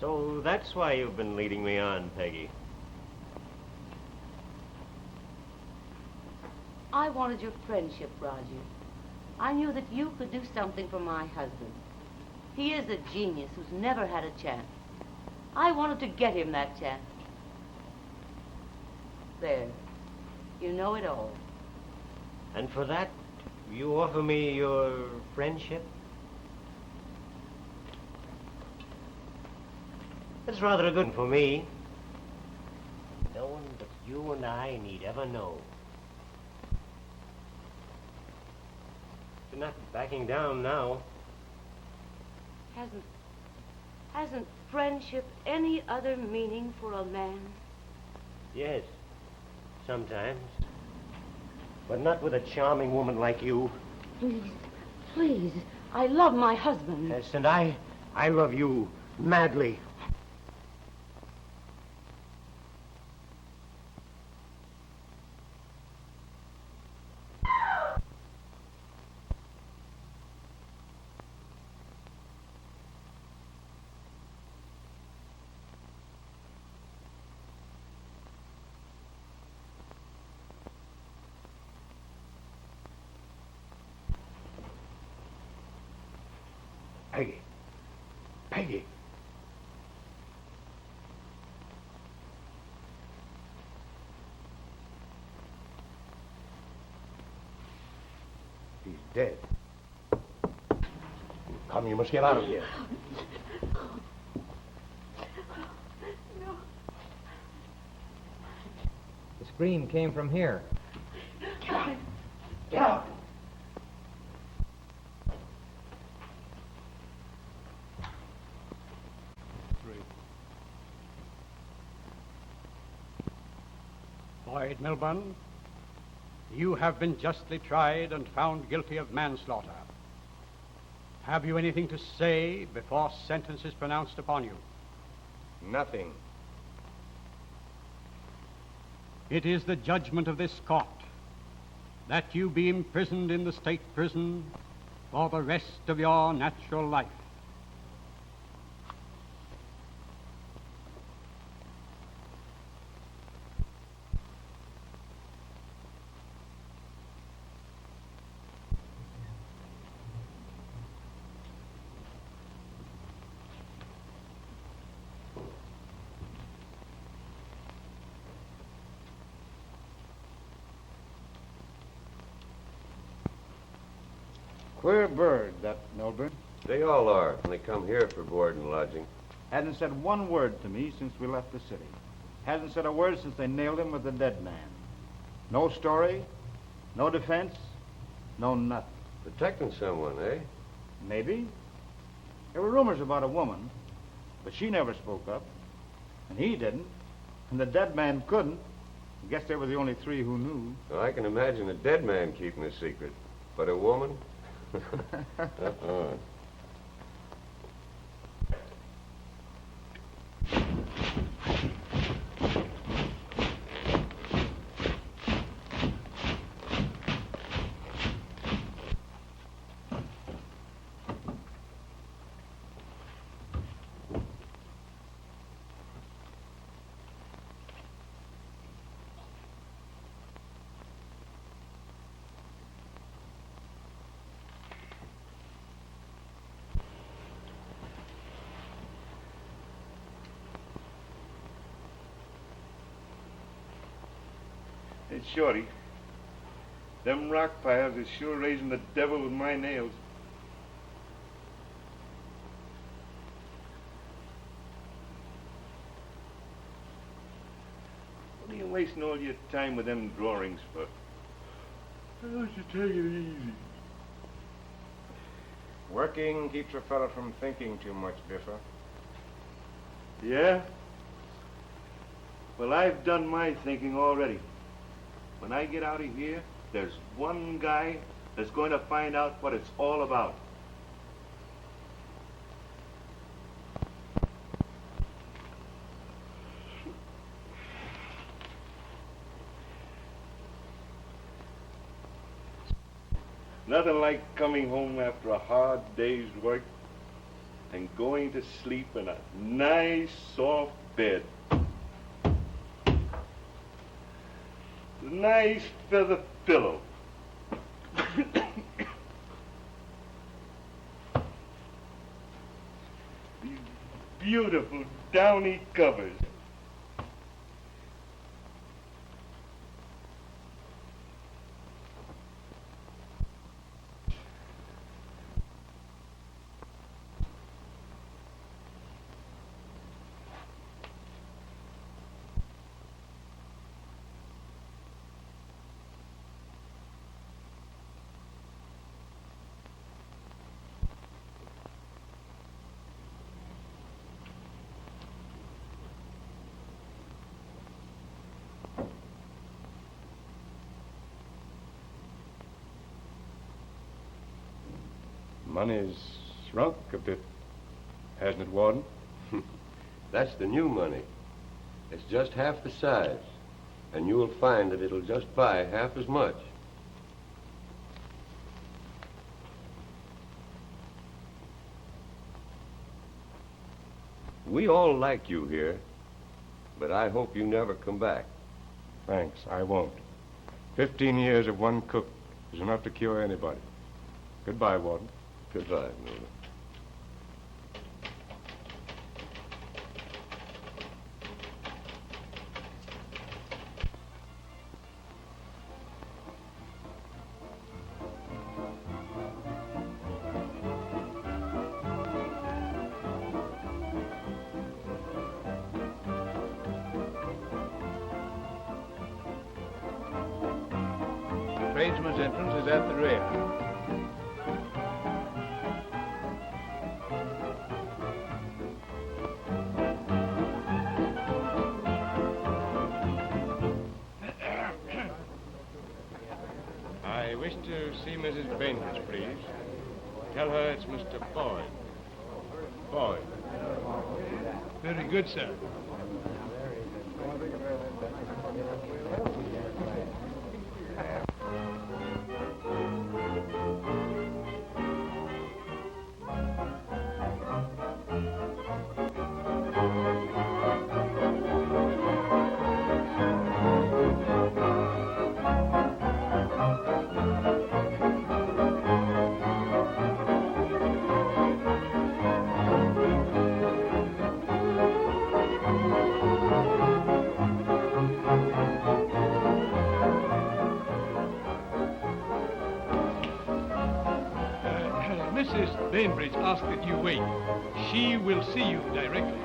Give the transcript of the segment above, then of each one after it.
So that's why you've been leading me on, Peggy. I wanted your friendship, Roger. I knew that you could do something for my husband. He is a genius who's never had a chance. I wanted to get him that chance. There. You know it all. And for that, you offer me your friendship? That's rather a good one for me. No one but you and I need ever know. You're not backing down now. Hasn't friendship any other meaning for a man? Yes, sometimes. But not with a charming woman like you. Please, I love my husband. Yes, and I love you madly. Peggy. Peggy. He's dead. Come, you must get out of here. No. The scream came from here. Get out. Get out. Boyd Milburn, you have been justly tried and found guilty of manslaughter. Have you anything to say before sentence is pronounced upon you? Nothing. It is the judgment of this court that you be imprisoned in the state prison for the rest of your natural life. Queer bird, that Milburn. They all are when they come here for board and lodging. Hasn't said one word to me since we left the city. Hasn't said a word since they nailed him with the dead man. No story, no defense, no nothing. Protecting someone, eh? Maybe. There were rumors about a woman, but she never spoke up. And he didn't. And the dead man couldn't. I guess they were the only three who knew. Well, I can imagine a dead man keeping a secret. But a woman? Hey, Shorty, them rock piles is sure raising the devil with my nails. What are you wasting all your time with them drawings for? Why don't you take it easy? Working keeps a fella from thinking too much, Biffa. Yeah? Well, I've done my thinking already. When I get out of here, there's one guy that's going to find out what it's all about. Nothing like coming home after a hard day's work, and going to sleep in a nice, soft bed. A nice feather pillow. These beautiful downy covers. Money's shrunk a bit, hasn't it, Warden? That's the new money. It's just half the size, and you'll find that it'll just buy half as much. We all like you here, but I hope you never come back. Thanks, I won't. 15 years of one cook is enough to cure anybody. Goodbye, Warden. Goodbye, Miller. Tradesman's entrance is at the rear. I wish to see Mrs. Bainbridge, please. Tell her it's Mr. Boyd. Boyd. Very good, sir. Mrs. Bainbridge asked that you wait. She will see you directly.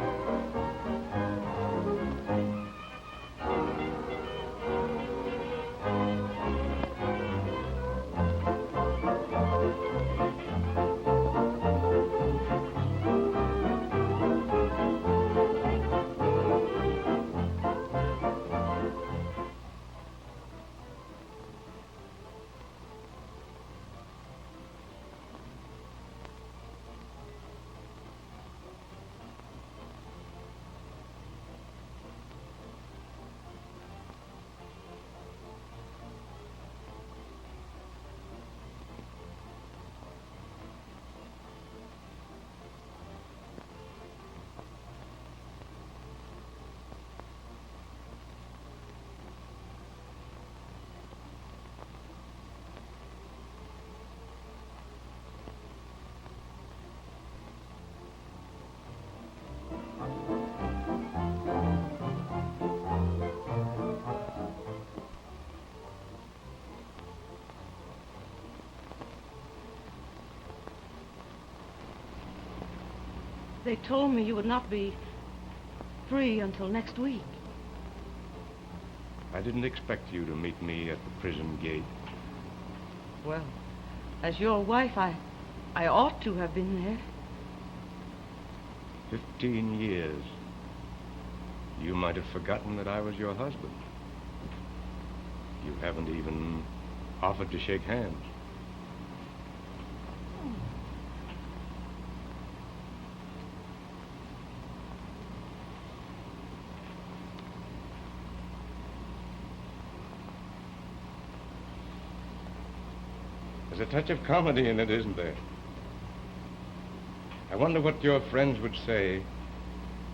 They told me you would not be free until next week. I didn't expect you to meet me at the prison gate. Well, as your wife, I ought to have been there. 15 years. You might have forgotten that I was your husband. You haven't even offered to shake hands. There's a touch of comedy in it, isn't there? I wonder what your friends would say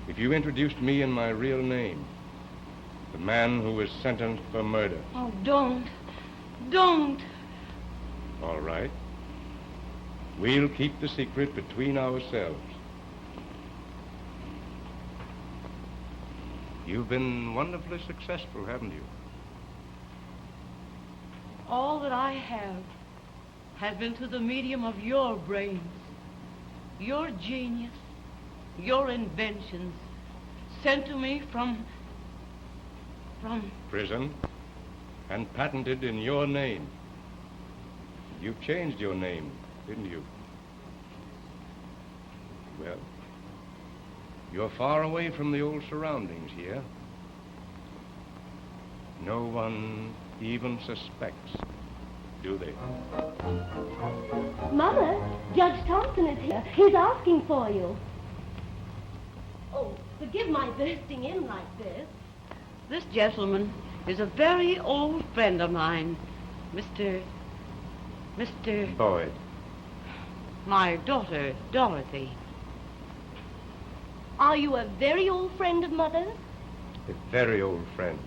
if you introduced me in my real name. The man who was sentenced for murder. Oh, don't. Don't. All right. We'll keep the secret between ourselves. You've been wonderfully successful, haven't you? All that I have has been through the medium of your brains, your genius, your inventions, sent to me from prison, and patented in your name. You've changed your name, didn't you? Well, you're far away from the old surroundings here. No one even suspects, do they? Mother, Judge Thompson is here. He's asking for you. Oh, forgive my bursting in like this. This gentleman is a very old friend of mine, Mr. Boyd. My daughter, Dorothy. Are you a very old friend of Mother's? A very old friend.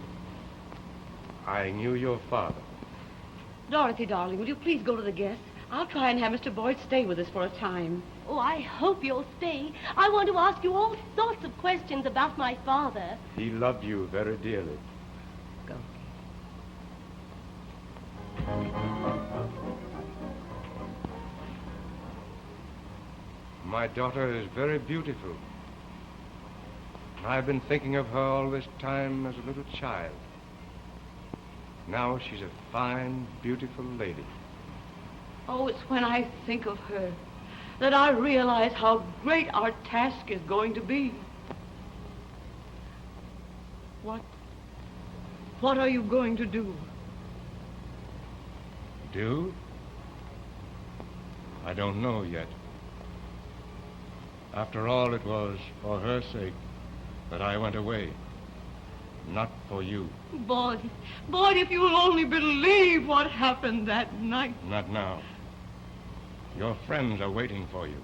I knew your father. Dorothy, darling, will you please go to the guests? I'll try and have Mr. Boyd stay with us for a time. Oh, I hope you'll stay. I want to ask you all sorts of questions about my father. He loved you very dearly. Go. My daughter is very beautiful. I've been thinking of her all this time as a little child. Now she's a fine, beautiful lady. Oh, it's when I think of her that I realize how great our task is going to be. What are you going to do? Do? I don't know yet. After all, it was for her sake that I went away, not for you. Boyd, if you'll only believe what happened that night. Not now. Your friends are waiting for you.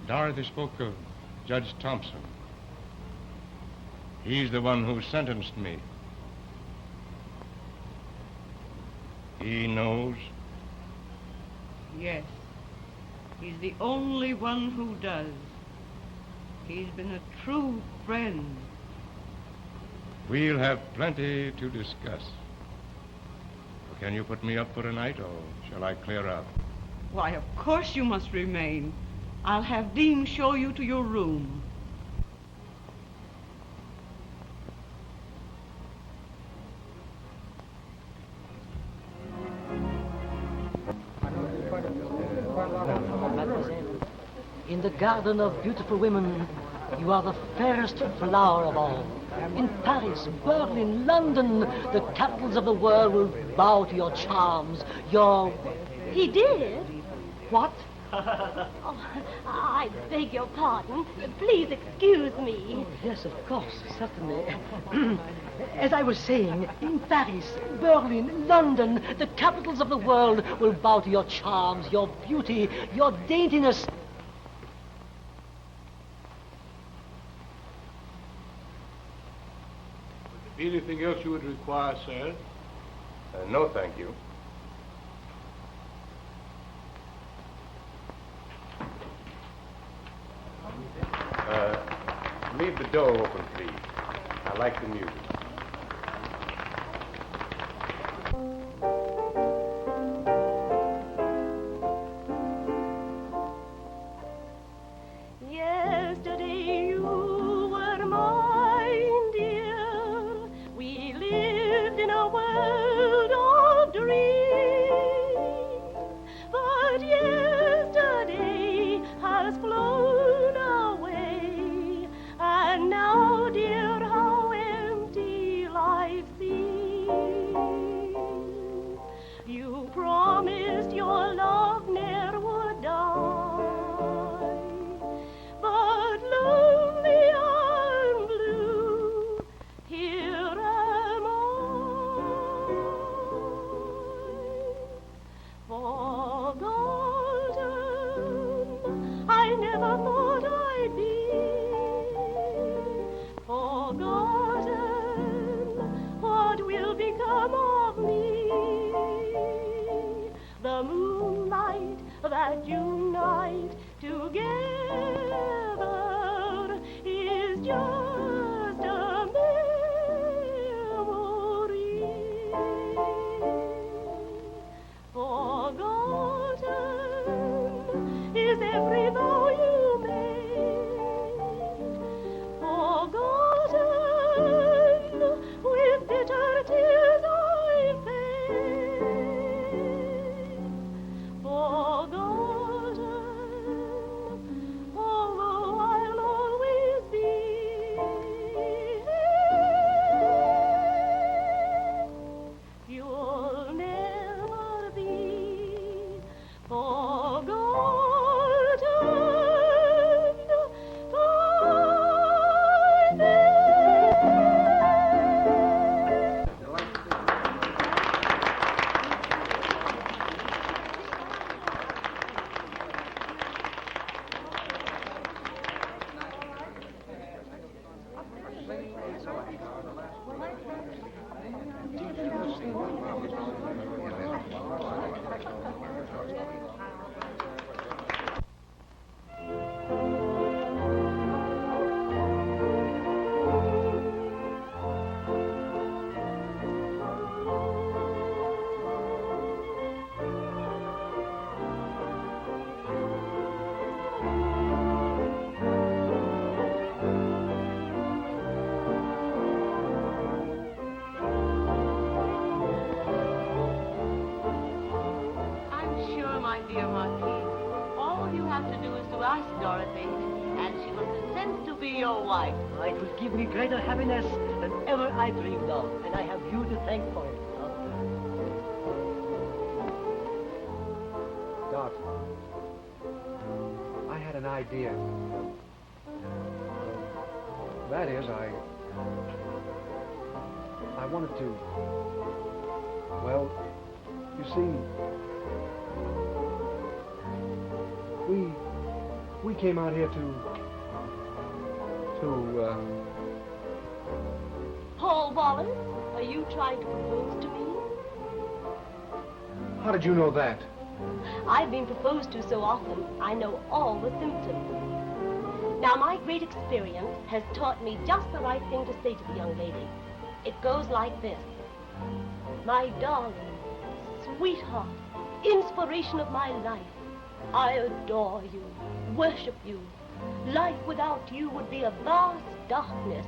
Dorothy spoke of Judge Thompson. He's the one who sentenced me. He knows? Yes. He's the only one who does. He's been a true friend. We'll have plenty to discuss. Can you put me up for tonight, or shall I clear out? Why, of course you must remain. I'll have Dean show you to your room. In the garden of beautiful women, you are the fairest flower of all. In Paris, Berlin, London, the capitals of the world will bow to your charms, your... He did? What? Oh, I beg your pardon. Please excuse me. Oh, yes, of course, certainly. As I was saying, in Paris, Berlin, London, the capitals of the world will bow to your charms, your beauty, your daintiness. Anything else you would require, sir? No, thank you. Leave the door open, please. I like the music. Yesterday you were mine, dear. We lived in a world of dreams. But yesterday has flown away, and now, dear, how empty dear Marquis. All you have to do is to ask Dorothy, and she will consent to be your wife. It will give me greater happiness than ever I dreamed of, and I have you to thank for it. Doc, I had an idea. That is, I wanted to... Well, you see, we came out here to Paul Wallace, are you trying to propose to me? How did you know that? I've been proposed to so often, I know all the symptoms. Now, my great experience has taught me just the right thing to say to the young lady. It goes like this. My darling, sweetheart, inspiration of my life, I adore you, worship you. Life without you would be a vast darkness.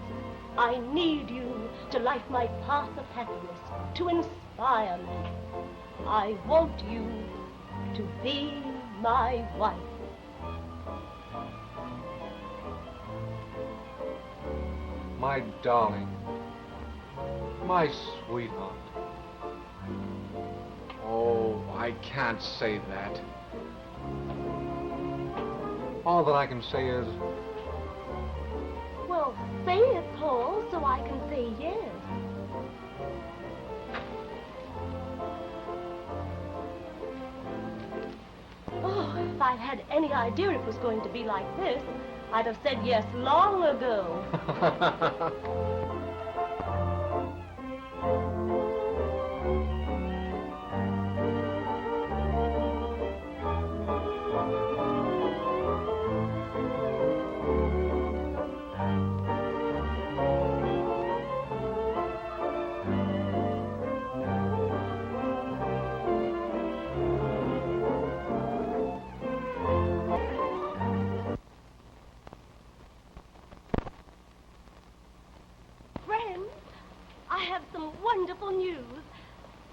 I need you to light my path of happiness, to inspire me. I want you to be my wife. My darling, my sweetheart. Oh, I can't say that. All that I can say is... Well, say it, Paul, so I can say yes. Oh, if I'd had any idea it was going to be like this, I'd have said yes long ago. Wonderful news.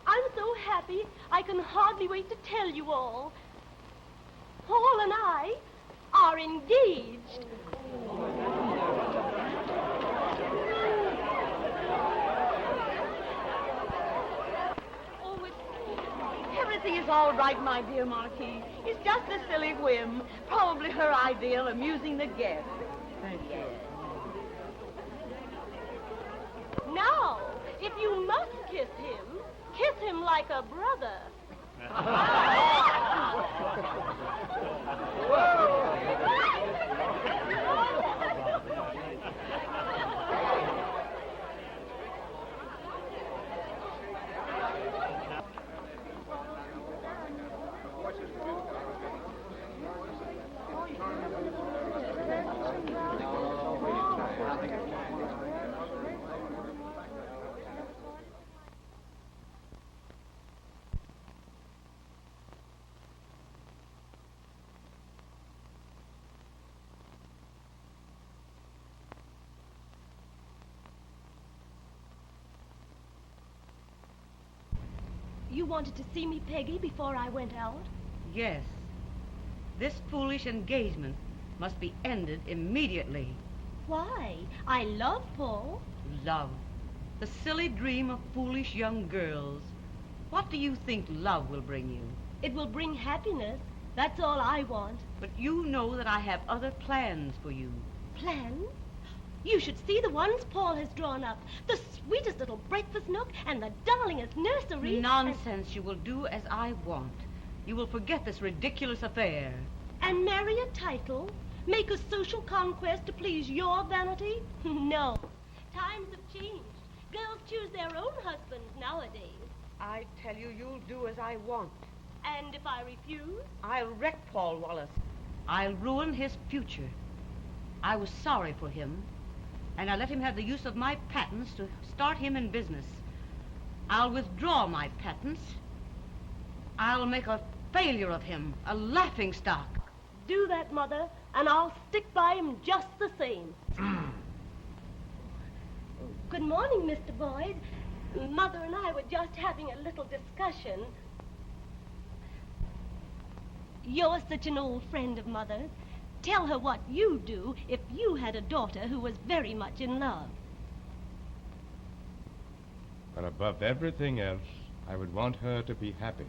I'm so happy I can hardly wait to tell you all. Paul and I are engaged. Everything is all right, my dear Marquis. It's just a silly whim. Probably her idea of amusing the guests. Thank you. Now, if you must kiss him like a brother. You wanted to see me, Peggy, before I went out? Yes. This foolish engagement must be ended immediately. Why? I love Paul. Love. The silly dream of foolish young girls. What do you think love will bring you? It will bring happiness. That's all I want. But you know that I have other plans for you. Plans? You should see the ones Paul has drawn up. The sweetest little breakfast nook and the darlingest nursery. Nonsense. You will do as I want. You will forget this ridiculous affair. And marry a title? Make a social conquest to please your vanity? No. Times have changed. Girls choose their own husbands nowadays. I tell you, you'll do as I want. And if I refuse? I'll wreck Paul Wallace. I'll ruin his future. I was sorry for him, and I let him have the use of my patents to start him in business. I'll withdraw my patents. I'll make a failure of him, a laughingstock. Do that, Mother, and I'll stick by him just the same. Good morning, Mr. Boyd. Mother and I were just having a little discussion. You're such an old friend of Mother's. Tell her what you'd do if you had a daughter who was very much in love. But above everything else, I would want her to be happy.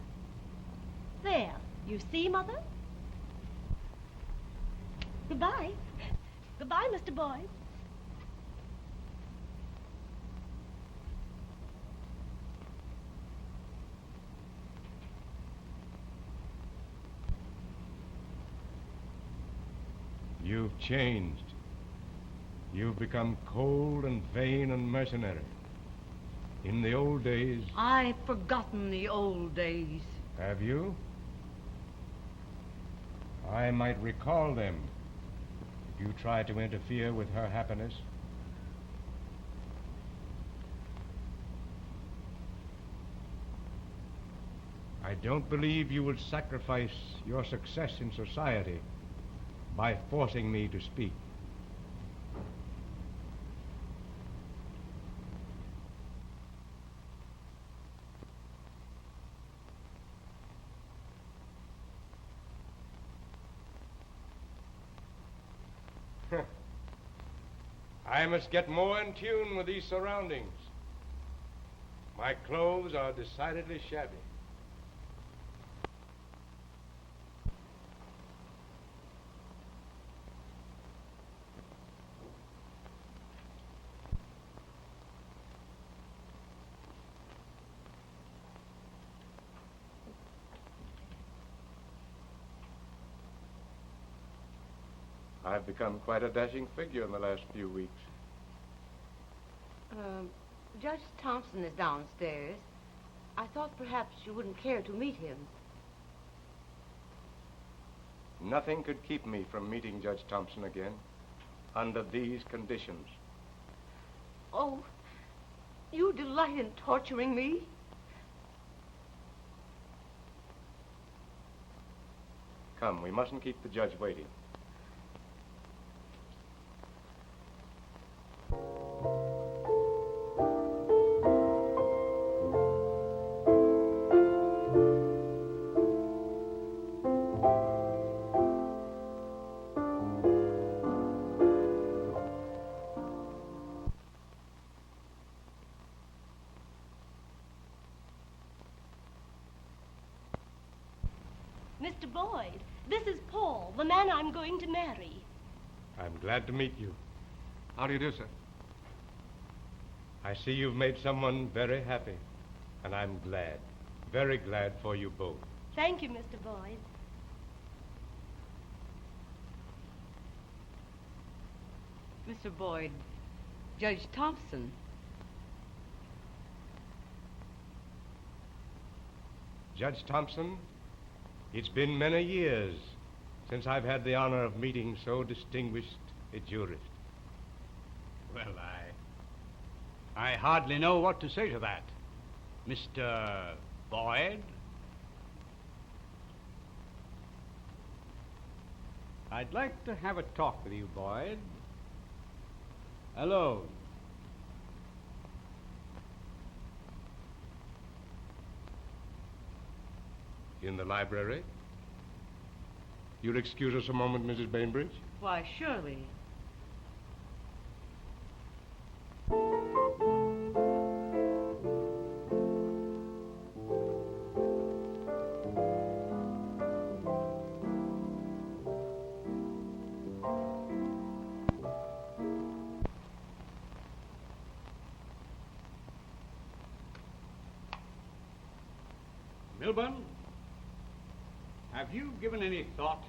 There, you see, Mother? Goodbye. Goodbye, Mr. Boyd. You've changed. You've become cold and vain and mercenary. In the old days... I've forgotten the old days. Have you? I might recall them if you tried to interfere with her happiness. I don't believe you would sacrifice your success in society by forcing me to speak. I must get more in tune with these surroundings. My clothes are decidedly shabby. I've become quite a dashing figure in the last few weeks. Judge Thompson is downstairs. I thought perhaps you wouldn't care to meet him. Nothing could keep me from meeting Judge Thompson again under these conditions. Oh, you delight in torturing me? Come, we mustn't keep the judge waiting. Mr. Boyd, this is Paul, the man I'm going to marry. I'm glad to meet you. How do you do, sir? I see you've made someone very happy, and I'm glad, very glad for you both. Thank you, Mr. Boyd. Mr. Boyd, Judge Thompson. Judge Thompson, it's been many years since I've had the honor of meeting so distinguished a jurist. Well, I hardly know what to say to that. Mr. Boyd? I'd like to have a talk with you, Boyd. Alone. In the library? You'll excuse us a moment, Mrs. Bainbridge? Why, surely. Milburn, have you given any thought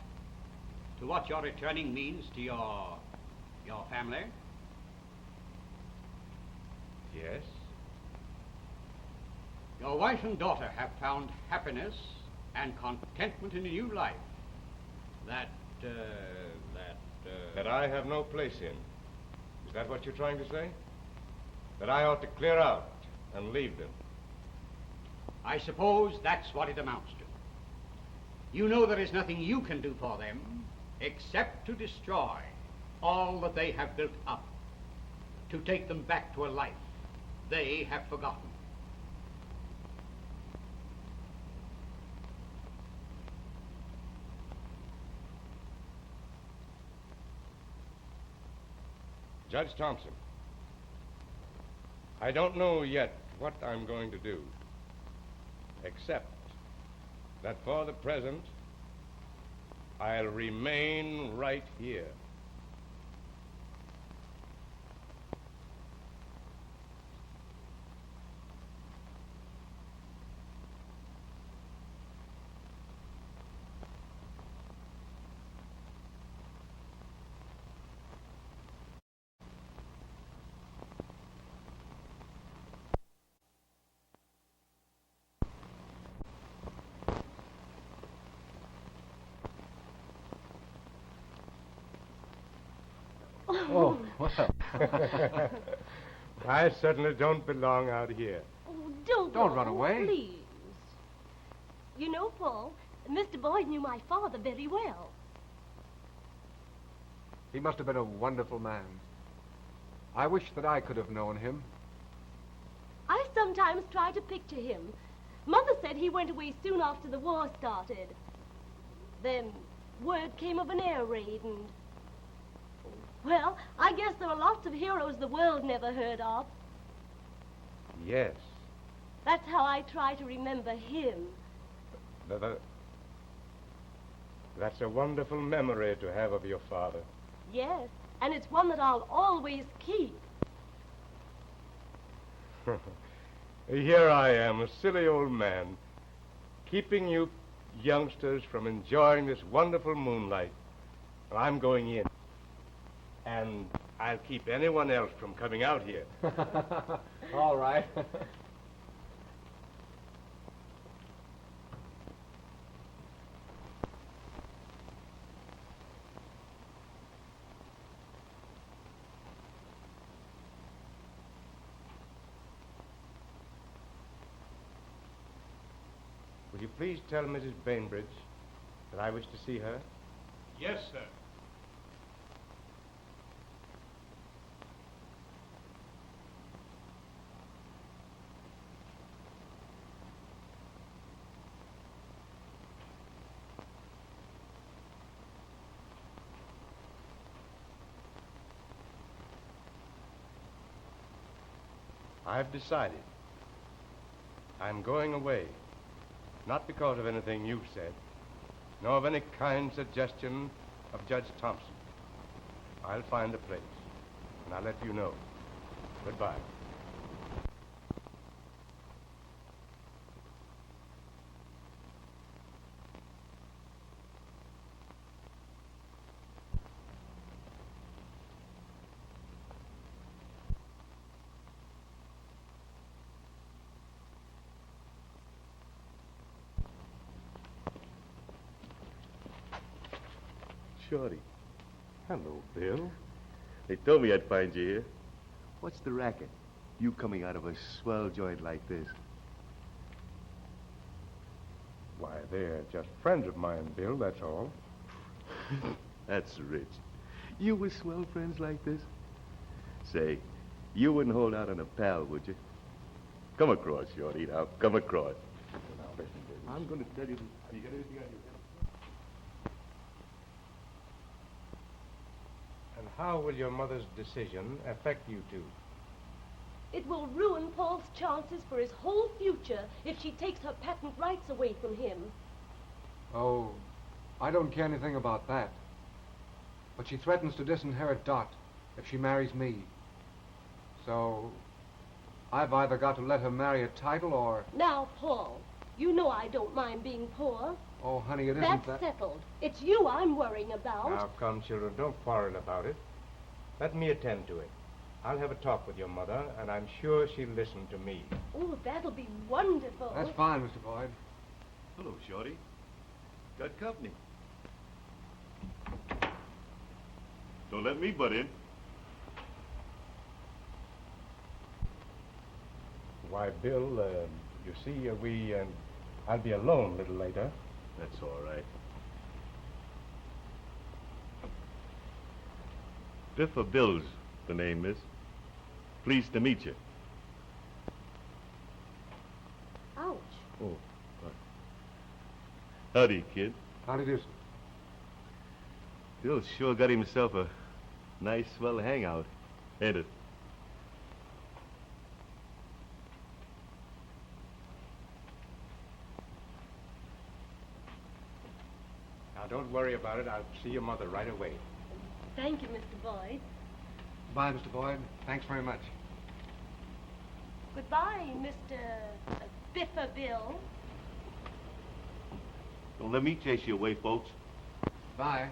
to what your returning means to your family? Yes. Your wife and daughter have found happiness and contentment in a new life that I have no place in. Is that what you're trying to say? That I ought to clear out and leave them? I suppose that's what it amounts to. You know there is nothing you can do for them except to destroy all that they have built up, to take them back to a life they have forgotten. Judge Thompson, I don't know yet what I'm going to do, except that for the present, I'll remain right here. Oh, well. I certainly don't belong out here. Oh, don't Don't go, run away. Please. You know, Paul, Mr. Boyd knew my father very well. He must have been a wonderful man. I wish that I could have known him. I sometimes try to picture him. Mother said he went away soon after the war started. Then word came of an air raid and... Well, I guess there are lots of heroes the world never heard of. Yes. That's how I try to remember him. That's a wonderful memory to have of your father. Yes, and it's one that I'll always keep. Here I am, a silly old man, keeping you youngsters from enjoying this wonderful moonlight. Well, I'm going in. And I'll keep anyone else from coming out here. All right. Will you please tell Mrs. Bainbridge that I wish to see her? Yes, sir. I've decided. I'm going away. Not because of anything you've said, nor of any kind suggestion of Judge Thompson. I'll find a place, and I'll let you know. Goodbye. Shorty. Hello, Bill. They told me I'd find you here. What's the racket? You coming out of a swell joint like this? Why, they're just friends of mine, Bill, that's all. That's rich. You with swell friends like this? Say, you wouldn't hold out on a pal, would you? Come across, Shorty, now. Come across. Now, listen, baby. I'm going to tell you this. Have you got anything on your head? And how will your mother's decision affect you two? It will ruin Paul's chances for his whole future if she takes her patent rights away from him. Oh, I don't care anything about that. But she threatens to disinherit Dot if she marries me. So, I've either got to let her marry a title or... Now, Paul, you know I don't mind being poor. Oh, honey, it isn't That's that... settled. It's you I'm worrying about. Now, come, children, don't quarrel about it. Let me attend to it. I'll have a talk with your mother, and I'm sure she'll listen to me. Oh, that'll be wonderful. That's fine, Mr. Boyd. Hello, Shorty. Got company. Don't let me butt in. Why, Bill, you see, I'll be alone a little later. That's all right. Biffa Bill's the name, miss. Pleased to meet you. Ouch. Oh, howdy, kid. Howdy do, sir. Bill's sure got himself a nice, swell hangout. ain't it? Now, don't worry about it. I'll see your mother right away. Thank you, Mr. Boyd. Bye, Mr. Boyd. Thanks very much. Goodbye, Mr. Biffer Bill. Don't let me chase you away, folks. Bye.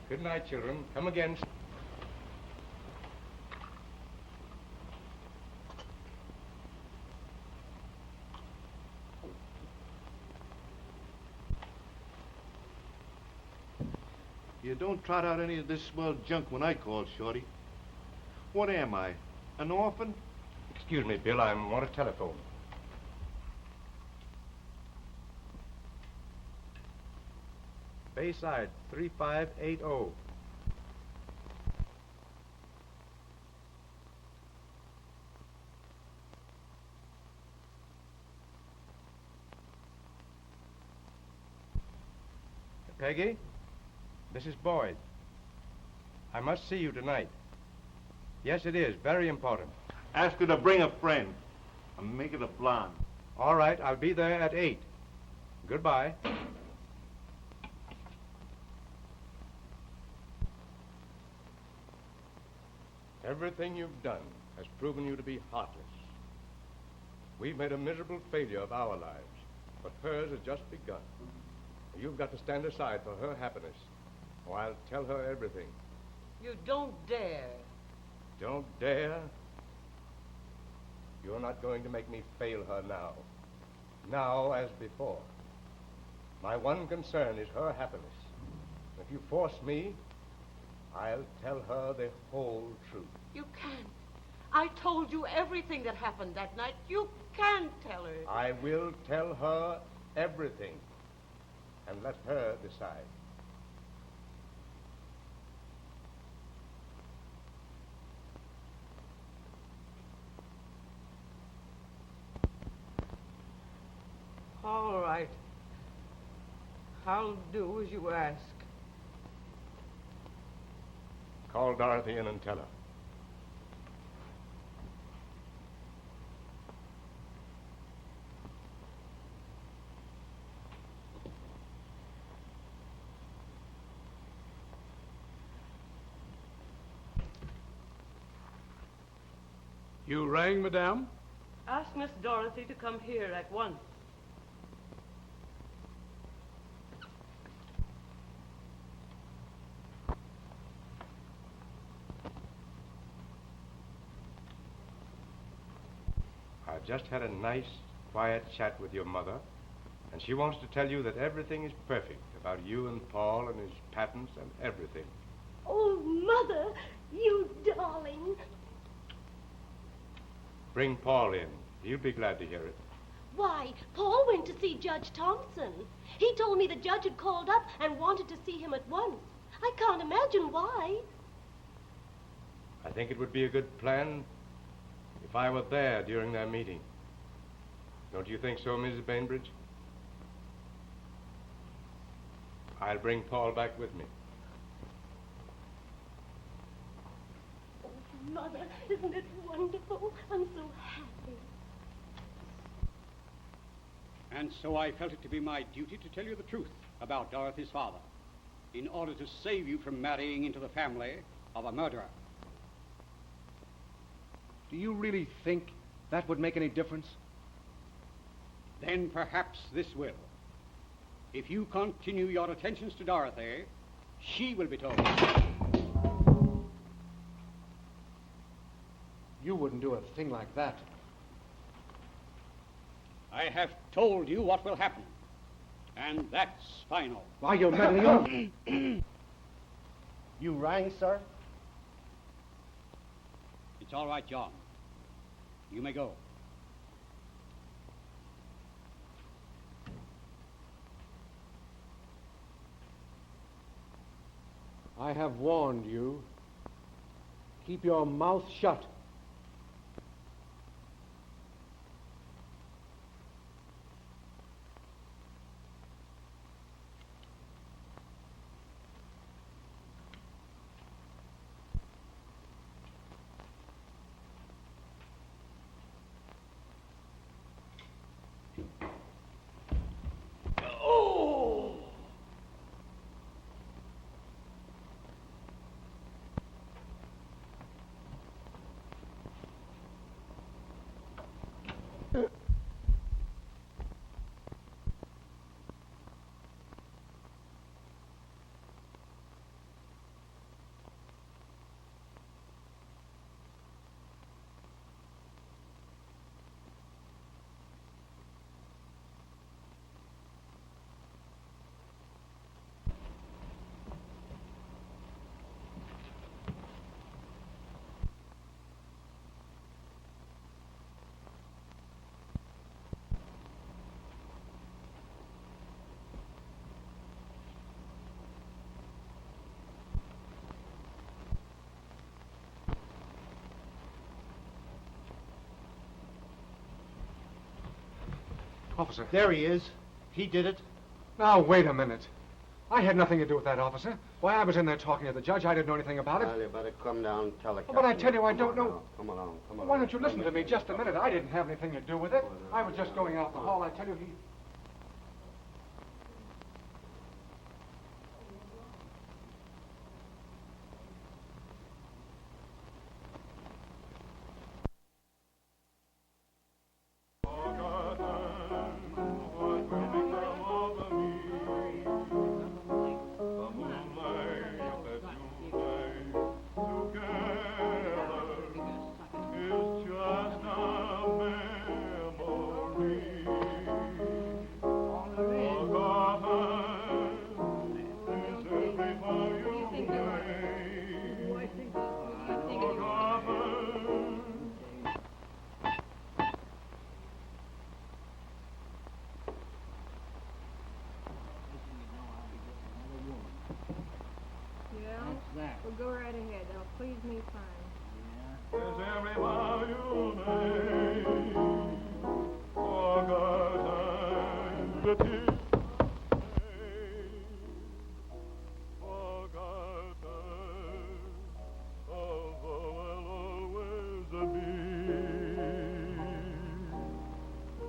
Good night, children. Come again. You don't trot out any of this swell junk when I call, Shorty. What am I? An orphan? Excuse me, Bill. I want a telephone. Bayside 3580. Peggy, this is Boyd. I must see you tonight. Yes, it is. Very important. Ask her to bring a friend. And make it a blonde. All right, I'll be there at 8. Goodbye. Everything you've done has proven you to be heartless. We've made a miserable failure of our lives, but hers has just begun. You've got to stand aside for her happiness, or I'll tell her everything. You don't dare. Don't dare? You're not going to make me fail her now. Now as before. My one concern is her happiness. If you force me, I'll tell her the whole truth. You can't. I told you everything that happened that night. You can't tell her. I will tell her everything, and let her decide. All right. I'll do as you ask. Call Dorothy in and tell her. You rang, madame? Ask Miss Dorothy to come here at once. I've just had a nice, quiet chat with your mother, and she wants to tell you that everything is perfect about you and Paul and his patents and everything. Oh, Mother, you darling. Bring Paul in. He'll be glad to hear it. Why, Paul went to see Judge Thompson. He told me the judge had called up and wanted to see him at once. I can't imagine why. I think it would be a good plan if I were there during their meeting. Don't you think so, Mrs. Bainbridge? I'll bring Paul back with me. Oh, Mother, isn't it wonderful? I'm so happy. And so I felt it to be my duty to tell you the truth about Dorothy's father, in order to save you from marrying into the family of a murderer. Do you really think that would make any difference? Then perhaps this will. If you continue your attentions to Dorothy, she will be told. You wouldn't do a thing like that. I have told you what will happen, and that's final. Why, you're meddling on. You rang, sir? It's all right, John. You may go. I have warned you. Keep your mouth shut. Officer. There he is. He did it. Now, wait a minute. I had nothing to do with that, officer. Why, I was in there talking to the judge. I didn't know anything about it. Well, you better come down and tell the But I captain. tell you, I Come don't on know. now. Come along, come along. Why don't you listen to me just a minute? I didn't have anything to do with it. I was just going out the hall. I tell you, he... Well, go right ahead. That'll please me fine.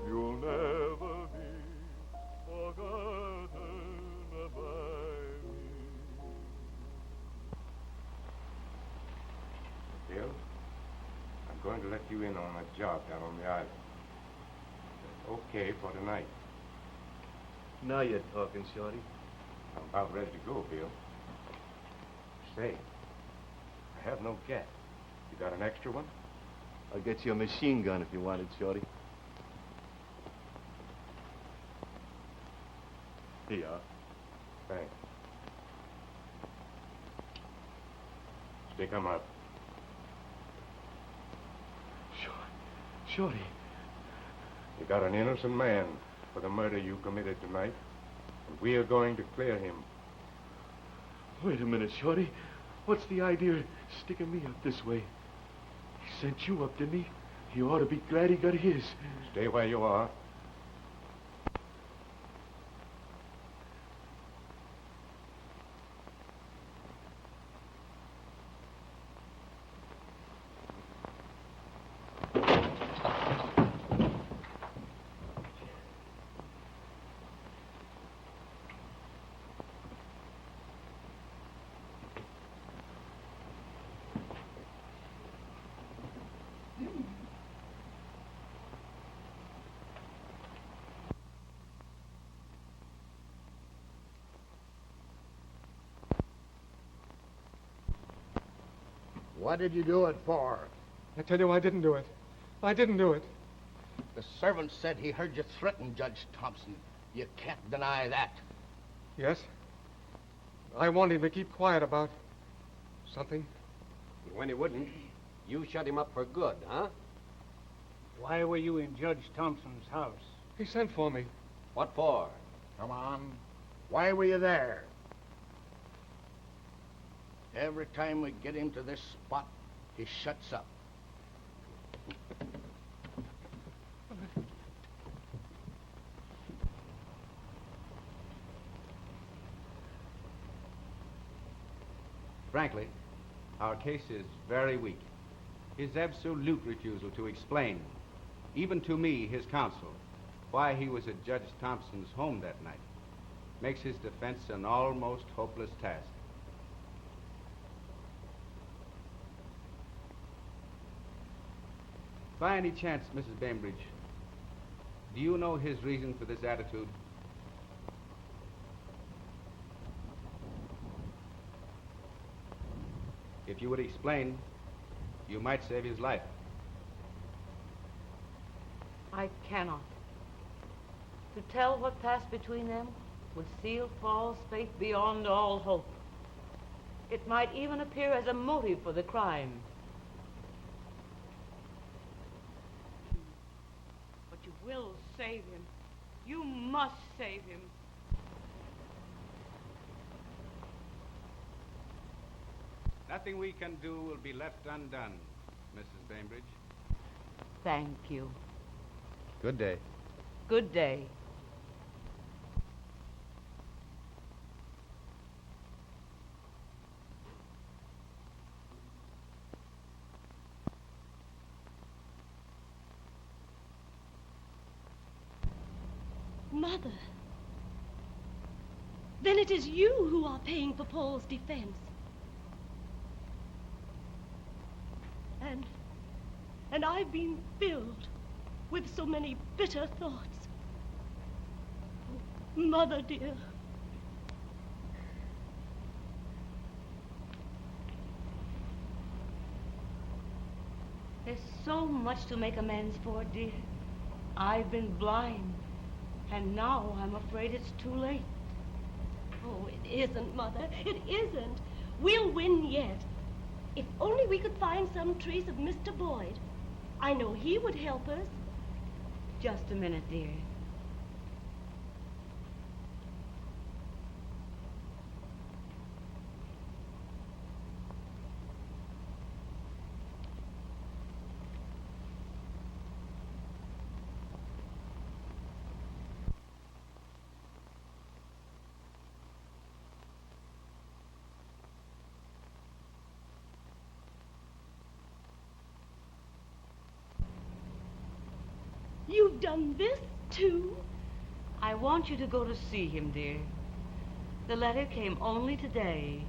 You'll never be forgotten by me. Bill, I'm going to let you in on a job down on the island. It's okay for tonight. Now you're talking, Shorty. I'm about ready to go, Bill. Say, I have no gas. You got an extra one? I'll get you a machine gun if you want it, Shorty. Here you are. Thanks. Stick 'em up. Shorty. You got an innocent man for the murder you committed tonight, and we are going to clear him. Wait a minute, Shorty. What's the idea of sticking me up this way? He sent you up, didn't he? He ought to be glad he got his. Stay where you are. What did you do it for? I tell you, I didn't do it. I didn't do it. The servant said he heard you threaten Judge Thompson. You can't deny that. Yes? I wanted him to keep quiet about something. When he wouldn't, you shut him up for good, huh? Why were you in Judge Thompson's house? He sent for me. What for? Come on. Why were you there? Every time we get him to this spot, he shuts up. Frankly, our case is very weak. His absolute refusal to explain, even to me, his counsel, why he was at Judge Thompson's home that night, makes his defense an almost hopeless task. By any chance, Mrs. Bainbridge, do you know his reason for this attitude? If you would explain, you might save his life. I cannot. To tell what passed between them would seal Paul's faith beyond all hope. It might even appear as a motive for the crime. But you will save him. You must save him. Nothing we can do will be left undone, Mrs. Bainbridge. Thank you. Good day. Good day. Mother. Then it is you who are paying for Paul's defense. And I've been filled with so many bitter thoughts. Oh, Mother, dear. There's so much to make amends for, dear. I've been blind, and now I'm afraid it's too late. Oh, it isn't, Mother. It isn't. We'll win yet. If only we could find some trace of Mr. Boyd. I know he would help us. Just a minute, dear. You've done this, too? I want you to go to see him, dear. The letter came only today.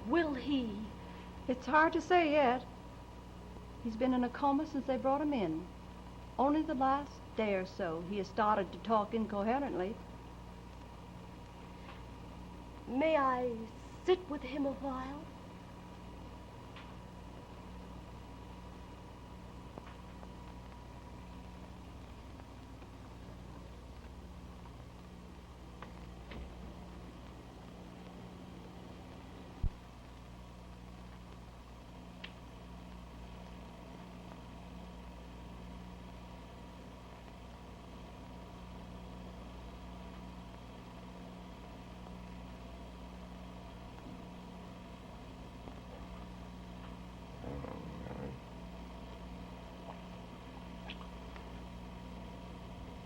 Will he? It's hard to say yet. He's been in a coma since they brought him in. Only the last day or so he has started to talk incoherently. May I sit with him a while?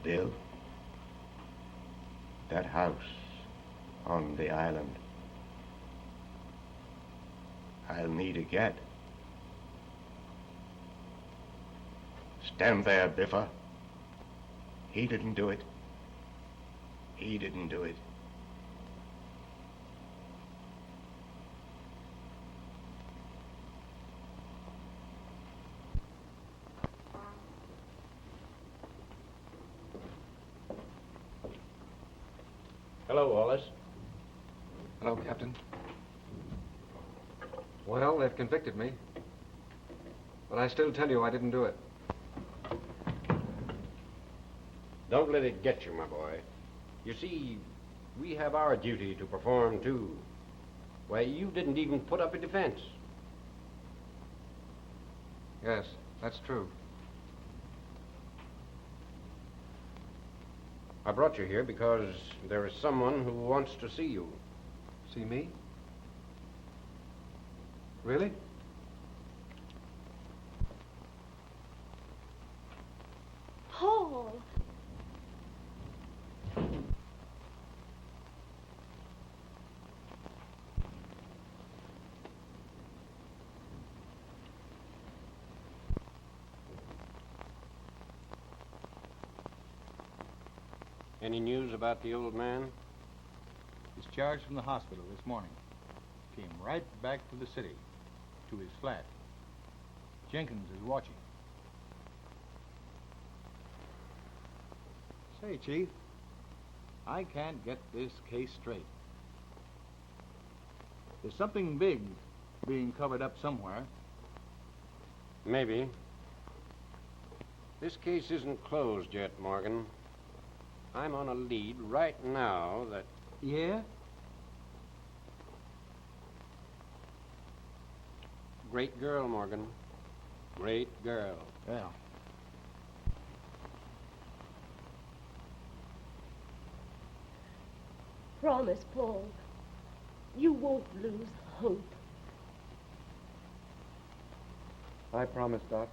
Bill, that house on the island, I'll need a get. Stand there, Biffa. He didn't do it. He didn't do it. Hello, Wallace. Hello, Captain. Well, they've convicted me. But I still tell you I didn't do it. Don't let it get you, my boy. You see, we have our duty to perform, too. Why, you didn't even put up a defense. Yes, that's true. I brought you here because there is someone who wants to see you. See me? Really? Paul! Any news about the old man? Discharged from the hospital this morning. Came right back to the city, to his flat. Jenkins is watching. Say, Chief, I can't get this case straight. There's something big being covered up somewhere. Maybe. This case isn't closed yet, Morgan. I'm on a lead right now that... Yeah? Great girl, Morgan. Great girl. Well, promise, Paul. You won't lose hope. I promise, Doc.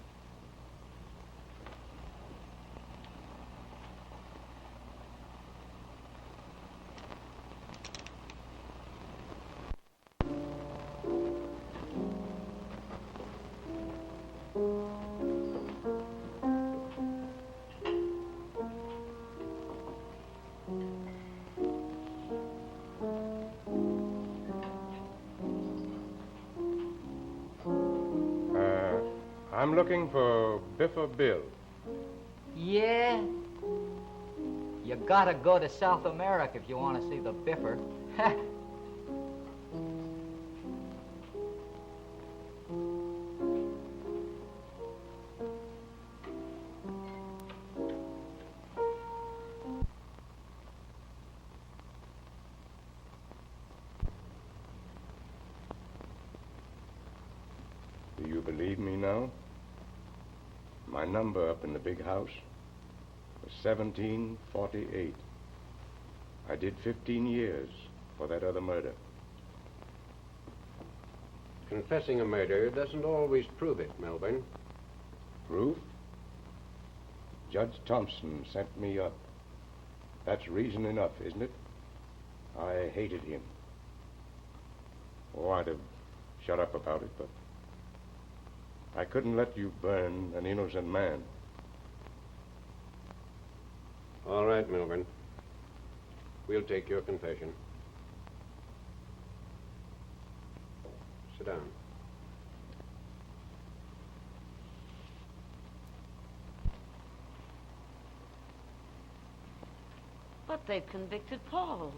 I'm looking for Biffer Bill. Yeah? You gotta go to South America if you want to see the Biffer. Do you believe me now? My number up in the big house was 1748. I did 15 years for that other murder. Confessing a murder doesn't always prove it, Melbourne. Proof? Judge Thompson sent me up. That's reason enough, isn't it? I hated him. Oh, I'd have shut up about it, but I couldn't let you burn an innocent man. All right, Melbourne. We'll take your confession. Sit down. But they've convicted Paul.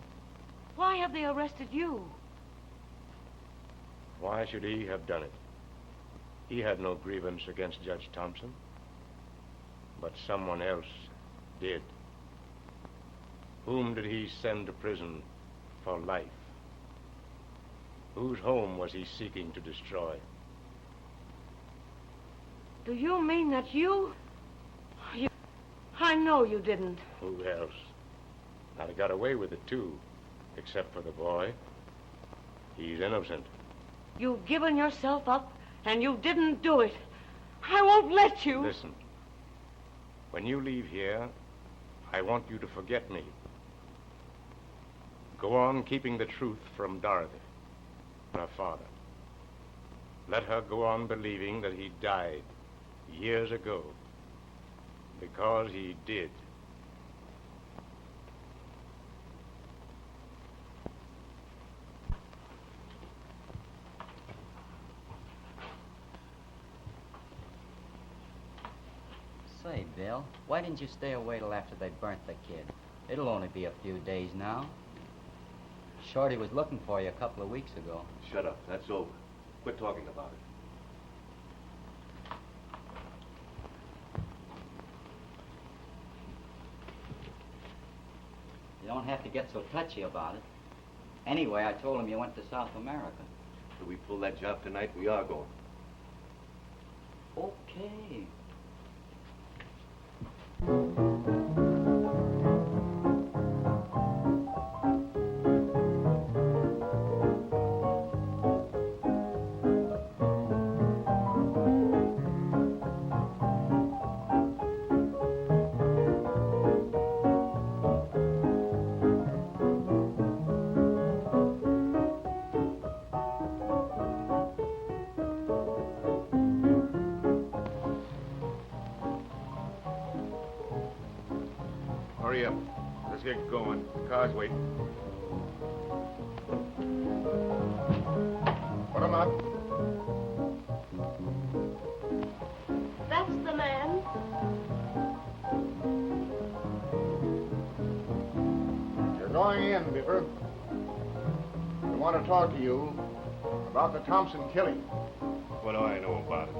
Why have they arrested you? Why should he have done it? He had no grievance against Judge Thompson. But someone else did. Whom did he send to prison for life? Whose home was he seeking to destroy? Do you mean that you... I know you didn't. Who else? I'd have got away with it, too. Except for the boy. He's innocent. You've given yourself up, and you didn't do it. I won't let you. Listen. When you leave here, I want you to forget me. Go on keeping the truth from Dorothy, her father. Let her go on believing that he died years ago. Because he did. Say, Bill, why didn't you stay away till after they burnt the kid? It'll only be a few days now. Shorty was looking for you a couple of weeks ago. Shut up. That's over. Quit talking about it. You don't have to get so touchy about it. Anyway, I told him you went to South America. If we pull that job tonight, we are going. Okay. Hurry up. Let's get going. The car's waiting. Put 'em up. That's the man. You're going in, Biffer. We want to talk to you about the Thompson killing. What do I know about it?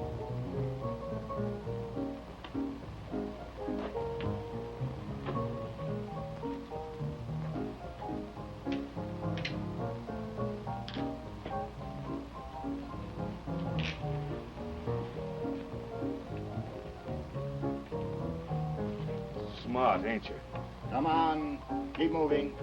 smart, ain't you? Come on, keep moving.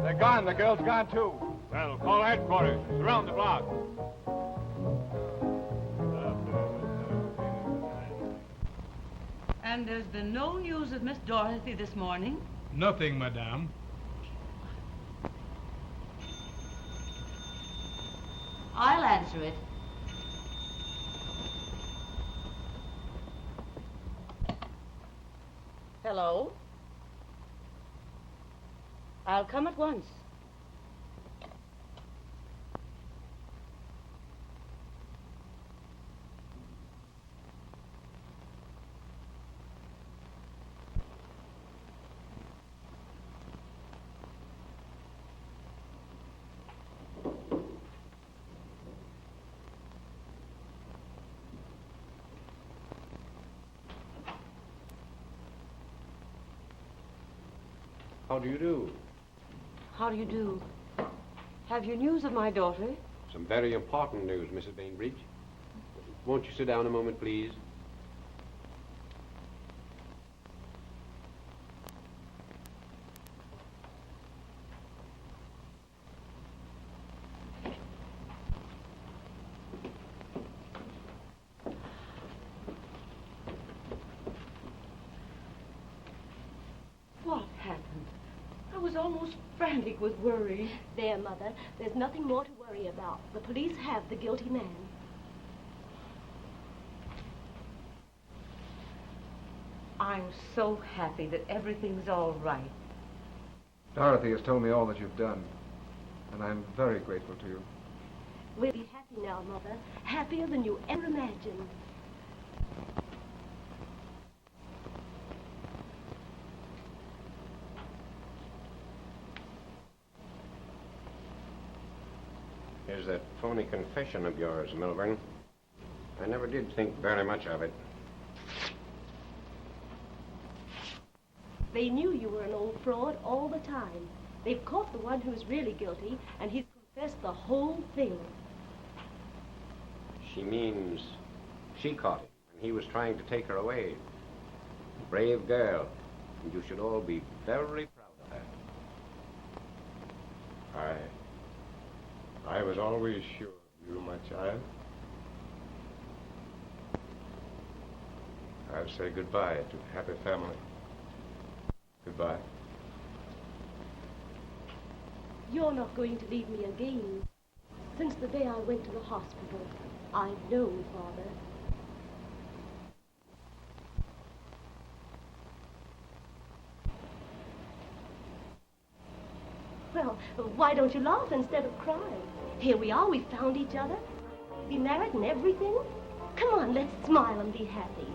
They're gone. The girl's gone, too. Well, call headquarters. Surround the block. And there's been no news of Miss Dorothy this morning? Nothing, madame. I'll answer it. Hello? I'll come at once. How do you do? How do you do? Have you news of my daughter? Some very important news, Mrs. Bainbridge. Won't you sit down a moment, please? What happened? I was almost frantic with worry. There, Mother. There's nothing more to worry about. The police have the guilty man. I'm so happy that everything's all right. Dorothy has told me all that you've done, and I'm very grateful to you. We'll be happy now, Mother. Happier than you ever imagined. Here's that phony confession of yours, Milburn. I never did think very much of it. They knew you were an old fraud all the time. They've caught the one who's really guilty, and he's confessed the whole thing. She means she caught him, and he was trying to take her away. Brave girl, and you should all be very proud of her. I was always sure of you, my child. I'll say goodbye to the happy family. Goodbye. You're not going to leave me again. Since the day I went to the hospital, I've known, Father. Well, why don't you laugh instead of cry? Here we are, we found each other. Be married and everything. Come on, let's smile and be happy.